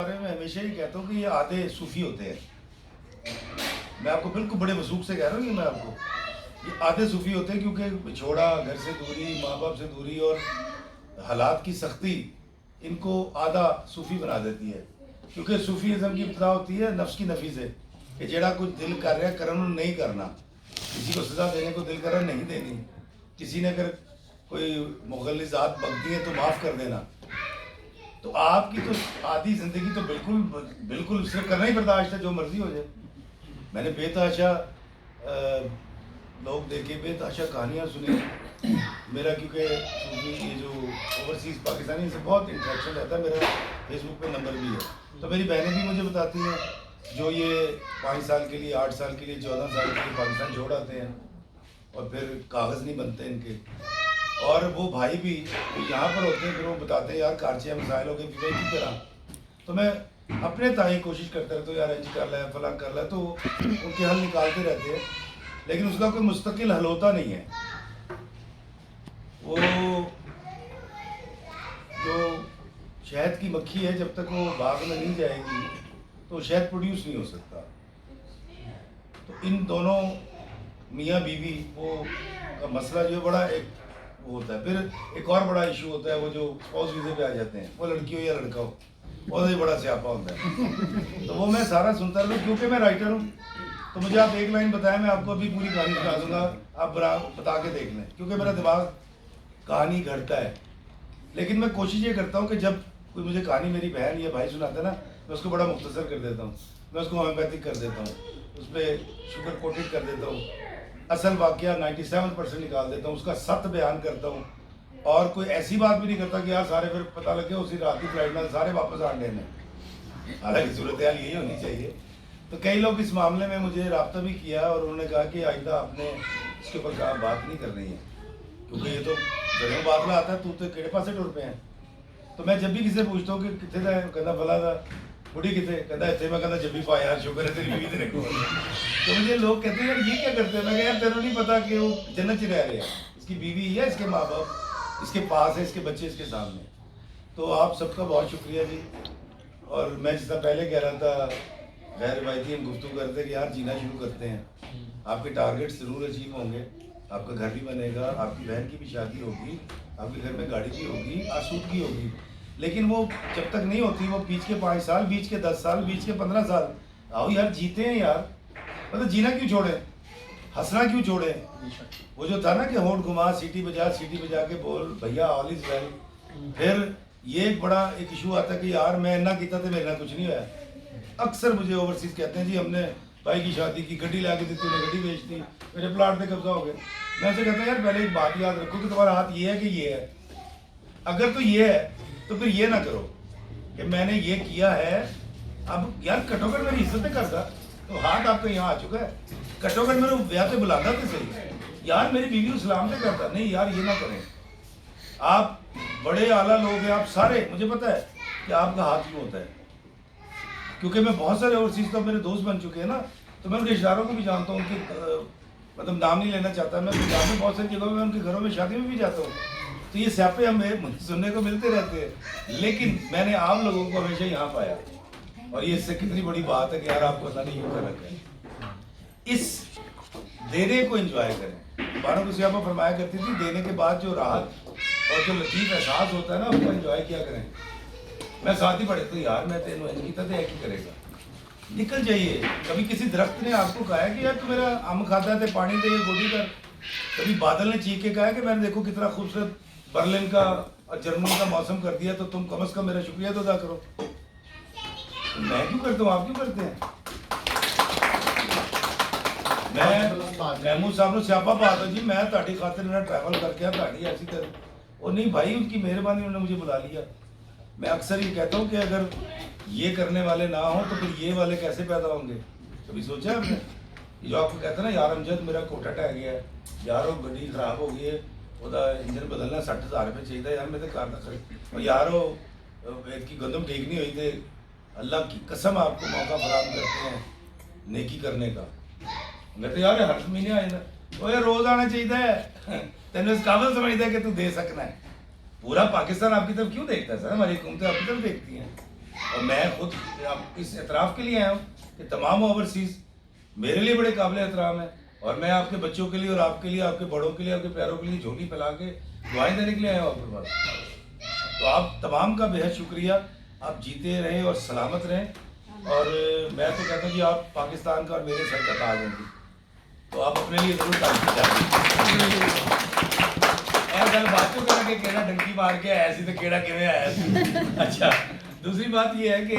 بارے میں ہمیشہ ہی کہتا ہوں کہ یہ آدھے صوفی ہوتے ہیں. میں آپ کو بالکل بڑے وثوق سے کہہ رہا ہوں. یہ میں آپ کو یہ آدھے صوفی ہوتے ہیں کیونکہ چھوڑا گھر سے دوری، ماں باپ سے دوری اور حالات کی سختی ان کو آدھا صوفی بنا دیتی ہے. کیونکہ صوفی ازم کی ابتدا ہوتی ہے نفس کی نفی سے کہ جڑا کچھ دل کر رہا ہے کرن نہیں کرنا. کسی کو سزا دینے کو دل کر رہا نہیں دینی. کسی نے اگر کوئی مغلظات بغتی ہے تو معاف کر دینا. تو آپ کی تو آدھی زندگی تو بالکل صرف کرنا ہی برداشت ہے جو مرضی ہو جائے. میں نے بے تحاشا لوگ دیکھے، بے تحاشا کہانیاں سنی. میرا کیونکہ یہ جو اوورسیز پاکستانی سے بہت انٹریکشن رہتا ہے، میرا فیس بک پہ نمبر بھی ہے. تو میری بہنیں بھی مجھے بتاتی ہیں جو یہ 5 سال کے لیے، 8 سال کے لیے، 14 سال کے لیے پاکستان چھوڑ آتے ہیں اور پھر کاغذ نہیں بنتے ان کے. اور وہ بھائی بھی یہاں پر ہوتے ہیں، پھر وہ بتاتے ہیں یار کارچے مسائل ہو گئے بھی کی طرح. تو میں اپنے تائیں کوشش کرتا رہتا ہوں یار انج کر لے فلاں کر لے، تو ان کے حل نکالتے رہتے ہیں. لیکن اس کا کوئی مستقل حل ہوتا نہیں ہے. وہ جو شہد کی مکھی ہے جب تک وہ باغ میں نہیں جائے گی تو شہد پروڈیوس نہیں ہو سکتا. تو ان دونوں میاں بیوی وہ کا مسئلہ جو ہے بڑا ایک وہ ہوتا ہے. پھر ایک اور بڑا ایشو ہوتا ہے وہ جو اسپاؤس ویزے پہ آ جاتے ہیں، وہ لڑکی ہو یا لڑکا ہو، وہ بھی بڑا سیاپا ہوتا ہے. تو وہ میں سارا سنتا رہتا ہوں کیونکہ میں رائٹر ہوں. تو مجھے آپ ایک لائن بتائیں، میں آپ کو ابھی پوری کہانی سنا دوں گا، آپ بتا کے دیکھ لیں. کیونکہ میرا دماغ کہانی گھڑتا ہے. لیکن میں کوشش یہ کرتا ہوں کہ جب کوئی مجھے کہانی میری بہن یا بھائی سناتا ہے نا، میں اس کو بڑا مختصر کر دیتا ہوں. میں اس کو ہومیوپیتھک کر دیتا ہوں، اس پہ شوگر کوٹڈ کر دیتا ہوں، اصل واقعہ 97% نکال دیتا ہوں، اس کا سچ بیان کرتا ہوں. اور کوئی ایسی بات بھی نہیں کرتا کہ یار سارے پھر پتہ لگے اسی رات کی فلائٹ میں سارے واپس آنے میں. حالانکہ صورتحال یہی ہونی چاہیے. تو کئی لوگ اس معاملے میں مجھے رابطہ بھی کیا اور انہوں نے کہا کہ آئندہ آپ نے اس کے اوپر بات نہیں کرنی ہے کیونکہ یہ تو جگہ بادلہ آتا ہے، تو کہڑے پاسے ٹر پہ ہیں. تو میں جب بھی کسی سے پوچھتا ہوں کہ کتنے تھا، کہتا بلا تھا بڑھی کتنے، کہتا اتنے. میں کہتا جب بھی پایا یار شکر ہے تیری بیوی تیرے کو. تو مجھے لوگ کہتے ہیں یار یہ کیا کرتے ہیں. میں کہا یار تیرے نہیں پتا کہ وہ جنت چ رہ رہے ہیں، اس کی بیوی ہے، اس کے ماں باپ اس کے پاس ہے، اس کے بچے اس کے سامنے. تو آپ سب کا بہت شکریہ جی. اور میں جس طرح پہلے کہہ رہا تھا غیر روایتی ہم گفتگو کرتے کہ یار جینا شروع کرتے ہیں. آپ کے ٹارگیٹ ضرور اچیو ہوں گے، آپ کا گھر بھی بنے گا، آپ کی بہن کی بھی شادی ہوگی، آپ کے گھر میں گاڑی بھی ہوگی، آسودگی ہوگی. لیکن وہ جب تک نہیں ہوتی، وہ بیچ کے 5 سال، بیچ کے 10 سال، بیچ کے 15 سال آؤ یار جیتے ہیں یار. مطلب جینا کیوں چھوڑیں، ہنسنا کیوں چھوڑیں. وہ جو تھا نا کہ ہونٹ گھما سیٹی بجا کے بول بھیا آل از ویل. پھر یہ ایک بڑا ایک ایشو آتا ہے کہ یار میں نہ کیتا تو میرے نہ کچھ نہیں ہوا. اکثر مجھے اوورسیز کہتے ہیں جی ہم نے بھائی کی شادی کی، گڈی لا کے دیتی، انہیں گڈی بیچ دی، میرے پلاٹ پہ قبضہ ہو گئے. میں اسے کہتا ہوں یار پہلے ایک بات یاد رکھو کہ تمہارا ہاتھ یہ ہے کہ یہ ہے. اگر تو یہ ہے تو پھر یہ نہ کرو کہ میں نے یہ کیا ہے. اب یار کٹو کر میری عزت کرتا تو ہاتھ آپ کو یہاں آ چکا ہے. کٹو کر میرے بیاہ پہ بلاتا تو صحیح یار، میری بیوی کو سلام سے کرتا. نہیں یار یہ نہ کریں. آپ بڑے اعلیٰ لوگ ہیں، آپ سارے، مجھے پتہ ہے کہ آپ کا ہاتھ کیوں ہوتا ہے. کیونکہ میں بہت سارے اوورسیز تو میرے دوست بن چکے ہیں نا، تو میں ان کے اشاروں کو بھی جانتا ہوں. ان کے مطلب نام نہیں لینا چاہتا میں، پنجاب میں بہت ساری جگہوں میں ان کے گھروں میں شادی میں بھی جاتا ہوں. تو یہ سیاپے ہمیں سننے کو ملتے رہتے ہیں. لیکن میں نے عام لوگوں کو ہمیشہ یہاں پایا، اور یہ اس سے کتنی بڑی بات ہے کہ یار آپ کو پتہ نہیں یوں کر رکھا ہے. اس دینے کو انجوائے کریں. بانو سیاپا فرمایا کرتی تھی دینے کے بعد جو راحت اور جو لطیف احساس ہوتا ہے نا اس کو انجوائے کیا کریں. میں ساتھ ہی پڑھے تو یار میں تینوں انج کیتا تو ایک ہی کرے گا. نکل جائیے. کبھی کسی درخت نے آپ کو کہا ہے کہ یار تو میرا ام کھاتا ہے پانی دے گوڈی کر. کبھی بادل نے چیخ کے کہا ہے کہ میں نے دیکھو کتنا خوبصورت برلن کا اور جرمنی کا موسم کر دیا تو تم کم از کم میرا شکریہ تو ادا کرو. میں کیوں کرتا ہوں، آپ کیوں کرتے ہیں. میں محمود صاحب نے سیاپا بات ہے جی میں تاری خاطر میرا ٹریول کر کے تاری ایسی طرح اور نہیں بھائی ان کی مہربانی انہوں نے مجھے بلا لیا. میں اکثر یہ کہتا ہوں کہ اگر یہ کرنے والے نہ ہوں تو پھر یہ والے کیسے پیدا ہوں گے. کبھی سوچا آپ نے جو آپ کو کہتے ہیں نا یار امجد میرا کوٹا ٹہ گیا ہے، یار وہ گڈی خراب ہو گئی ہے، وہ انجن بدلنا 60,000 روپے چاہیے یار میرے کار نہ کرے، اور یار وہ کی گندم ٹھیک نہیں ہوئی تھے. اللہ کی قسم آپ کو موقع فراہم کرتے ہیں نیکی کرنے کا. میں تو یار ہر مہینے آئے نا وہ یار روز آنا چاہیے. تینوں اس قابل سمجھتا ہے کہ تو دے سکنا ہے. پورا پاکستان آپ کی طرف کیوں دیکھتا ہے سر، ہماری حکومتیں آپ کی طرف دیکھتی ہیں. اور میں خود اس اعتراف کے لیے آیا ہوں کہ تمام اوورسیز میرے لیے بڑے قابل احترام ہیں، اور میں آپ کے بچوں کے لیے اور آپ کے لیے، آپ کے بڑوں کے لیے، آپ کے پیاروں کے لیے جھولی پھیلا کے دعائیں دینے کے لیے آیا ہوں آپ کے پاس. تو آپ تمام کا بہت شکریہ. آپ جیتے رہیں اور سلامت رہیں، اور میں تو کہتا ہوں جی آپ پاکستان کا اور میرے سر کا تاج ہیں جی، تو آپ اپنے لیے ضرور تعریف چاہیے. اور گل بات تو کہ کیڑا ڈنکی مار کے آیا سی تو کیڑا کیویں آیا سی. اچھا دوسری بات یہ ہے کہ